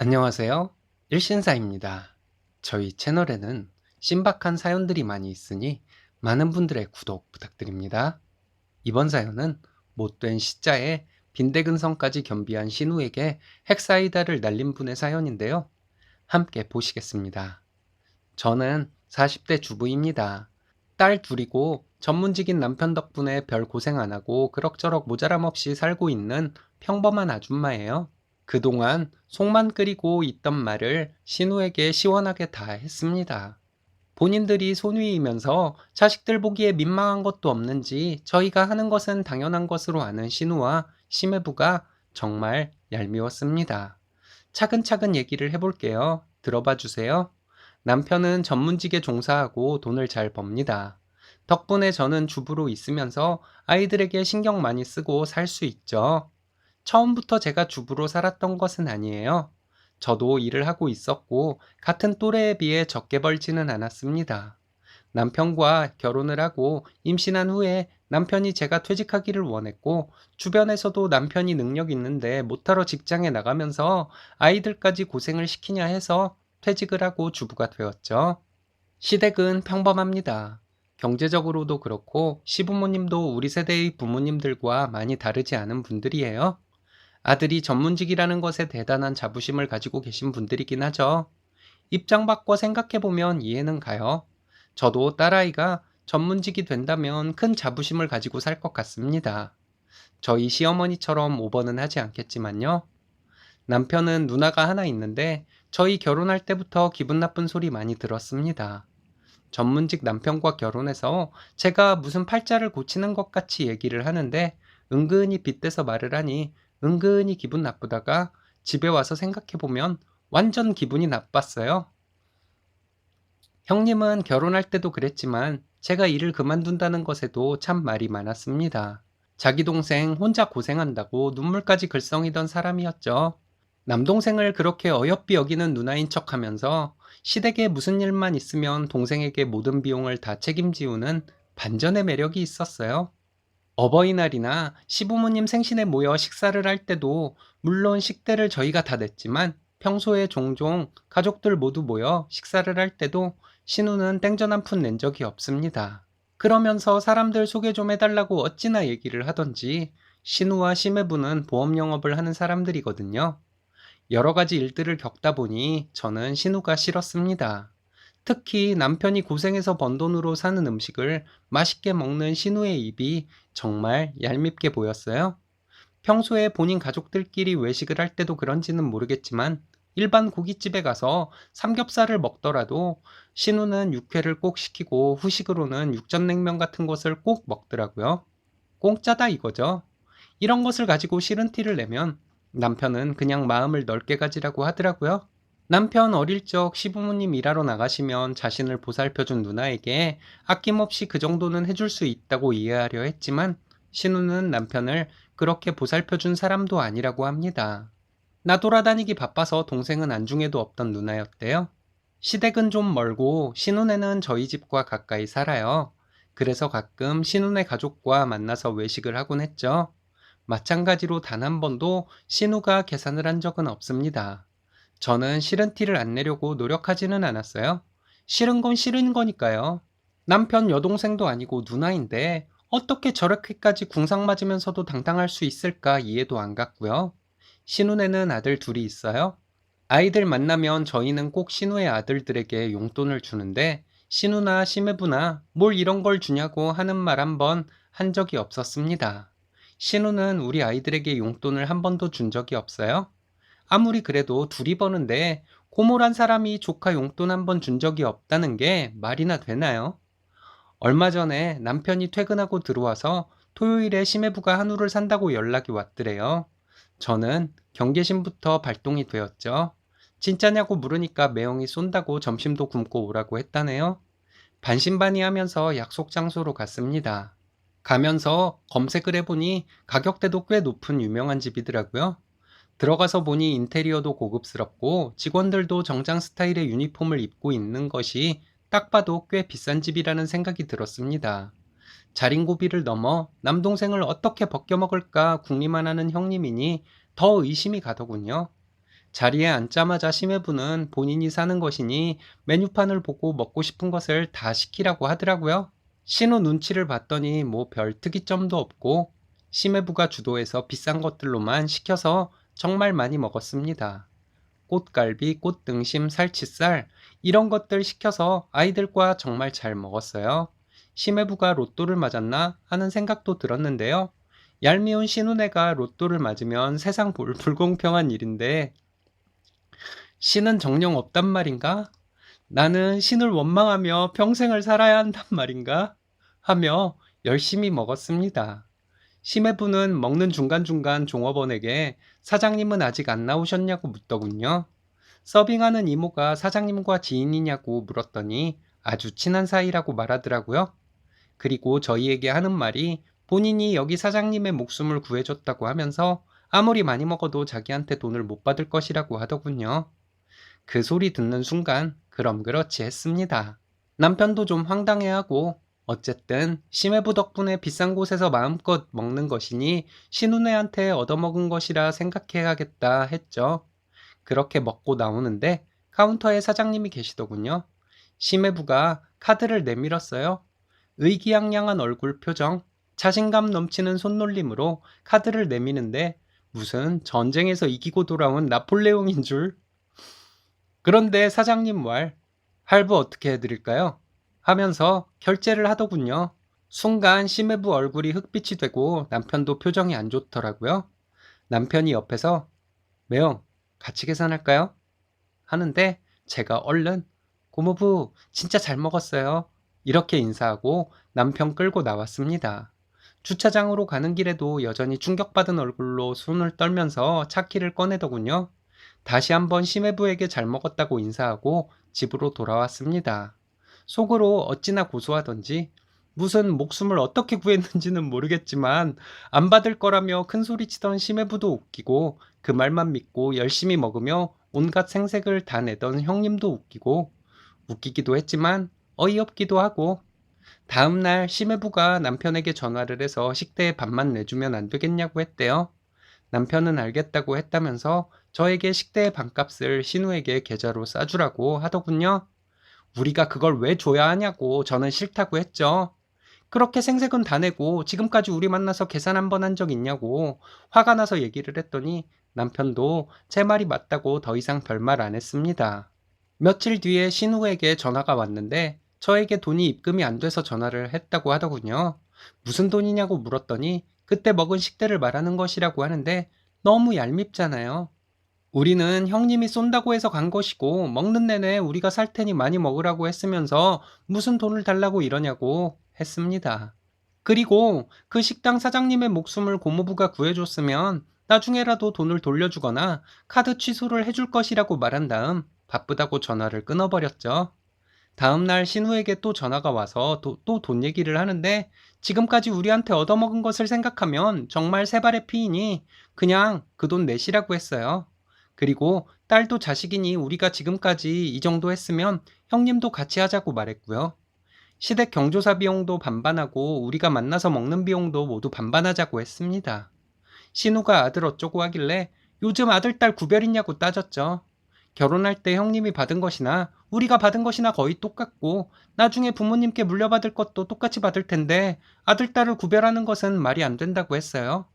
안녕하세요. 일신사입니다. 저희 채널에는 신박한 사연들이 많이 있으니 많은 분들의 구독 부탁드립니다. 이번 사연은 못된 시자에 빈대근성까지 겸비한 신우에게 핵사이다를 날린 분의 사연인데요. 함께 보시겠습니다. 저는 40대 주부입니다. 딸 둘이고 전문직인 남편 덕분에 별 고생 안 하고 그럭저럭 모자람 없이 살고 있는 평범한 아줌마예요. 그동안 속만 끓이고 있던 말을 신우에게 시원하게 다 했습니다. 본인들이 손위이면서 자식들 보기에 민망한 것도 없는지 저희가 하는 것은 당연한 것으로 아는 신우와 심해부가 정말 얄미웠습니다. 차근차근 얘기를 해볼게요. 들어봐 주세요. 남편은 전문직에 종사하고 돈을 잘 법니다. 덕분에 저는 주부로 있으면서 아이들에게 신경 많이 쓰고 살 수 있죠. 처음부터 제가 주부로 살았던 것은 아니에요. 저도 일을 하고 있었고 같은 또래에 비해 적게 벌지는 않았습니다. 남편과 결혼을 하고 임신한 후에 남편이 제가 퇴직하기를 원했고 주변에서도 남편이 능력 있는데 못하러 직장에 나가면서 아이들까지 고생을 시키냐 해서 퇴직을 하고 주부가 되었죠. 시댁은 평범합니다. 경제적으로도 그렇고 시부모님도 우리 세대의 부모님들과 많이 다르지 않은 분들이에요. 아들이 전문직이라는 것에 대단한 자부심을 가지고 계신 분들이긴 하죠. 입장 바꿔 생각해보면 이해는 가요. 저도 딸아이가 전문직이 된다면 큰 자부심을 가지고 살 것 같습니다. 저희 시어머니처럼 오버는 하지 않겠지만요. 남편은 누나가 하나 있는데 저희 결혼할 때부터 기분 나쁜 소리 많이 들었습니다. 전문직 남편과 결혼해서 제가 무슨 팔자를 고치는 것 같이 얘기를 하는데 은근히 빗대서 말을 하니 은근히 기분 나쁘다가 집에 와서 생각해보면 완전 기분이 나빴어요. 형님은 결혼할 때도 그랬지만 제가 일을 그만둔다는 것에도 참 말이 많았습니다. 자기 동생 혼자 고생한다고 눈물까지 글썽이던 사람이었죠. 남동생을 그렇게 어여삐 여기는 누나인 척하면서 시댁에 무슨 일만 있으면 동생에게 모든 비용을 다 책임지우는 반전의 매력이 있었어요. 어버이날이나 시부모님 생신에 모여 식사를 할 때도 물론 식대를 저희가 다 냈지만 평소에 종종 가족들 모두 모여 식사를 할 때도 신우는 땡전 한 푼 낸 적이 없습니다. 그러면서 사람들 소개 좀 해달라고 어찌나 얘기를 하던지 신우와 심해부는 보험 영업을 하는 사람들이거든요. 여러 가지 일들을 겪다 보니 저는 신우가 싫었습니다. 특히 남편이 고생해서 번 돈으로 사는 음식을 맛있게 먹는 신우의 입이 정말 얄밉게 보였어요. 평소에 본인 가족들끼리 외식을 할 때도 그런지는 모르겠지만 일반 고깃집에 가서 삼겹살을 먹더라도 신우는 육회를 꼭 시키고 후식으로는 육전냉면 같은 것을 꼭 먹더라고요. 공짜다 이거죠. 이런 것을 가지고 싫은 티를 내면 남편은 그냥 마음을 넓게 가지라고 하더라고요. 남편 어릴 적 시부모님 일하러 나가시면 자신을 보살펴준 누나에게 아낌없이 그 정도는 해줄 수 있다고 이해하려 했지만 신우는 남편을 그렇게 보살펴준 사람도 아니라고 합니다. 나 돌아다니기 바빠서 동생은 안중에도 없던 누나였대요. 시댁은 좀 멀고 신혼에는 저희 집과 가까이 살아요. 그래서 가끔 신혼의 가족과 만나서 외식을 하곤 했죠. 마찬가지로 단 한 번도 신우가 계산을 한 적은 없습니다. 저는 싫은 티를 안 내려고 노력하지는 않았어요. 싫은 건 싫은 거니까요. 남편 여동생도 아니고 누나인데 어떻게 저렇게까지 궁상 맞으면서도 당당할 수 있을까 이해도 안 갔고요. 신우네는 아들 둘이 있어요. 아이들 만나면 저희는 꼭 신우의 아들들에게 용돈을 주는데 신우나 심해부나 뭘 이런 걸 주냐고 하는 말 한 번 한 적이 없었습니다. 신우는 우리 아이들에게 용돈을 한 번도 준 적이 없어요. 아무리 그래도 둘이 버는데 고모란 사람이 조카 용돈 한 번 준 적이 없다는 게 말이나 되나요? 얼마 전에 남편이 퇴근하고 들어와서 토요일에 심해부가 한우를 산다고 연락이 왔더래요. 저는 경계심부터 발동이 되었죠. 진짜냐고 물으니까 매형이 쏜다고 점심도 굶고 오라고 했다네요. 반신반의하면서 약속 장소로 갔습니다. 가면서 검색을 해보니 가격대도 꽤 높은 유명한 집이더라고요. 들어가서 보니 인테리어도 고급스럽고 직원들도 정장 스타일의 유니폼을 입고 있는 것이 딱 봐도 꽤 비싼 집이라는 생각이 들었습니다. 자린고비를 넘어 남동생을 어떻게 벗겨먹을까 궁리만 하는 형님이니 더 의심이 가더군요. 자리에 앉자마자 심해부는 본인이 사는 것이니 메뉴판을 보고 먹고 싶은 것을 다 시키라고 하더라고요. 신우 눈치를 봤더니 뭐 별 특이점도 없고 심해부가 주도해서 비싼 것들로만 시켜서 정말 많이 먹었습니다. 꽃갈비, 꽃등심, 살치살 이런 것들 시켜서 아이들과 정말 잘 먹었어요. 심해부가 로또를 맞았나 하는 생각도 들었는데요. 얄미운 신우네가 로또를 맞으면 세상 불공평한 일인데 신은 정령 없단 말인가? 나는 신을 원망하며 평생을 살아야 한단 말인가? 하며 열심히 먹었습니다. 심해부는 먹는 중간중간 종업원에게 사장님은 아직 안 나오셨냐고 묻더군요. 서빙하는 이모가 사장님과 지인이냐고 물었더니 아주 친한 사이라고 말하더라고요. 그리고 저희에게 하는 말이 본인이 여기 사장님의 목숨을 구해줬다고 하면서 아무리 많이 먹어도 자기한테 돈을 못 받을 것이라고 하더군요. 그 소리 듣는 순간 그럼 그렇지 했습니다. 남편도 좀 황당해하고 어쨌든 심해부 덕분에 비싼 곳에서 마음껏 먹는 것이니 신우네한테 얻어먹은 것이라 생각해야겠다 했죠. 그렇게 먹고 나오는데 카운터에 사장님이 계시더군요. 심해부가 카드를 내밀었어요. 의기양양한 얼굴 표정, 자신감 넘치는 손놀림으로 카드를 내미는데 무슨 전쟁에서 이기고 돌아온 나폴레옹인 줄. 그런데 사장님 말, 할부 어떻게 해드릴까요? 하면서 결제를 하더군요. 순간 심해부 얼굴이 흑빛이 되고 남편도 표정이 안 좋더라고요. 남편이 옆에서 매형 같이 계산할까요? 하는데 제가 얼른 고모부 진짜 잘 먹었어요. 이렇게 인사하고 남편 끌고 나왔습니다. 주차장으로 가는 길에도 여전히 충격받은 얼굴로 손을 떨면서 차키를 꺼내더군요. 다시 한번 심해부에게 잘 먹었다고 인사하고 집으로 돌아왔습니다. 속으로 어찌나 고소하던지 무슨 목숨을 어떻게 구했는지는 모르겠지만 안 받을 거라며 큰 소리치던 심해부도 웃기고 그 말만 믿고 열심히 먹으며 온갖 생색을 다 내던 형님도 웃기고 웃기기도 했지만 어이없기도 하고 다음날 심해부가 남편에게 전화를 해서 식대에 밥만 내주면 안 되겠냐고 했대요. 남편은 알겠다고 했다면서 저에게 식대의 반값을 신우에게 계좌로 싸주라고 하더군요. 우리가 그걸 왜 줘야 하냐고 저는 싫다고 했죠. 그렇게 생색은 다 내고 지금까지 우리 만나서 계산 한 번 한 적 있냐고 화가 나서 얘기를 했더니 남편도 제 말이 맞다고 더 이상 별말 안 했습니다. 며칠 뒤에 신우에게 전화가 왔는데 저에게 돈이 입금이 안 돼서 전화를 했다고 하더군요. 무슨 돈이냐고 물었더니 그때 먹은 식대를 말하는 것이라고 하는데 너무 얄밉잖아요. 우리는 형님이 쏜다고 해서 간 것이고 먹는 내내 우리가 살 테니 많이 먹으라고 했으면서 무슨 돈을 달라고 이러냐고 했습니다. 그리고 그 식당 사장님의 목숨을 고모부가 구해줬으면 나중에라도 돈을 돌려주거나 카드 취소를 해줄 것이라고 말한 다음 바쁘다고 전화를 끊어버렸죠. 다음날 신우에게 또 전화가 와서 또 돈 얘기를 하는데 지금까지 우리한테 얻어먹은 것을 생각하면 정말 세 발의 피이니 그냥 그 돈 내시라고 했어요. 그리고 딸도 자식이니 우리가 지금까지 이 정도 했으면 형님도 같이 하자고 말했고요. 시댁 경조사 비용도 반반하고 우리가 만나서 먹는 비용도 모두 반반하자고 했습니다. 신우가 아들 어쩌고 하길래 요즘 아들 딸 구별 있냐고 따졌죠. 결혼할 때 형님이 받은 것이나 우리가 받은 것이나 거의 똑같고 나중에 부모님께 물려받을 것도 똑같이 받을 텐데 아들 딸을 구별하는 것은 말이 안 된다고 했어요.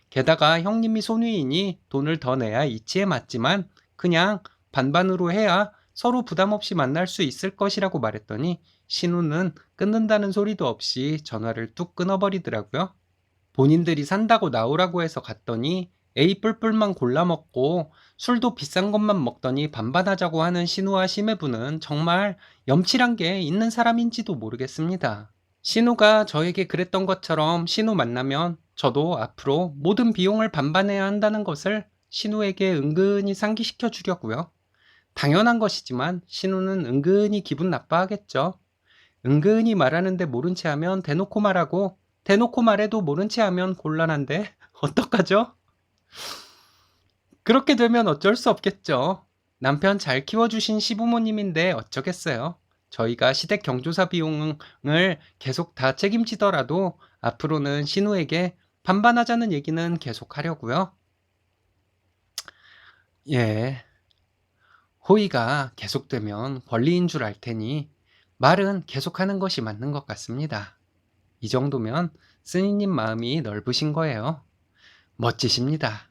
게다가 형님이 손위이니 돈을 더 내야 이치에 맞지만 그냥 반반으로 해야 서로 부담 없이 만날 수 있을 것이라고 말했더니 신우는 끊는다는 소리도 없이 전화를 뚝 끊어버리더라고요. 본인들이 산다고 나오라고 해서 갔더니 A 뿔뿔만 골라 먹고 술도 비싼 것만 먹더니 반반하자고 하는 신우와 심해부는 정말 염칠한 게 있는 사람인지도 모르겠습니다. 신우가 저에게 그랬던 것처럼 신우 만나면 저도 앞으로 모든 비용을 반반해야 한다는 것을 신우에게 은근히 상기시켜 주려고요. 당연한 것이지만 신우는 은근히 기분 나빠하겠죠. 은근히 말하는데 모른 체 하면 대놓고 말하고 대놓고 말해도 모른 체 하면 곤란한데 어떡하죠? 그렇게 되면 어쩔 수 없겠죠. 남편 잘 키워주신 시부모님인데 어쩌겠어요. 저희가 시댁 경조사 비용을 계속 다 책임지더라도 앞으로는 신우에게 반반하자는 얘기는 계속 하려고요. 예. 호의가 계속되면 권리인 줄 알 테니 말은 계속하는 것이 맞는 것 같습니다. 이 정도면 스님님 마음이 넓으신 거예요. 멋지십니다.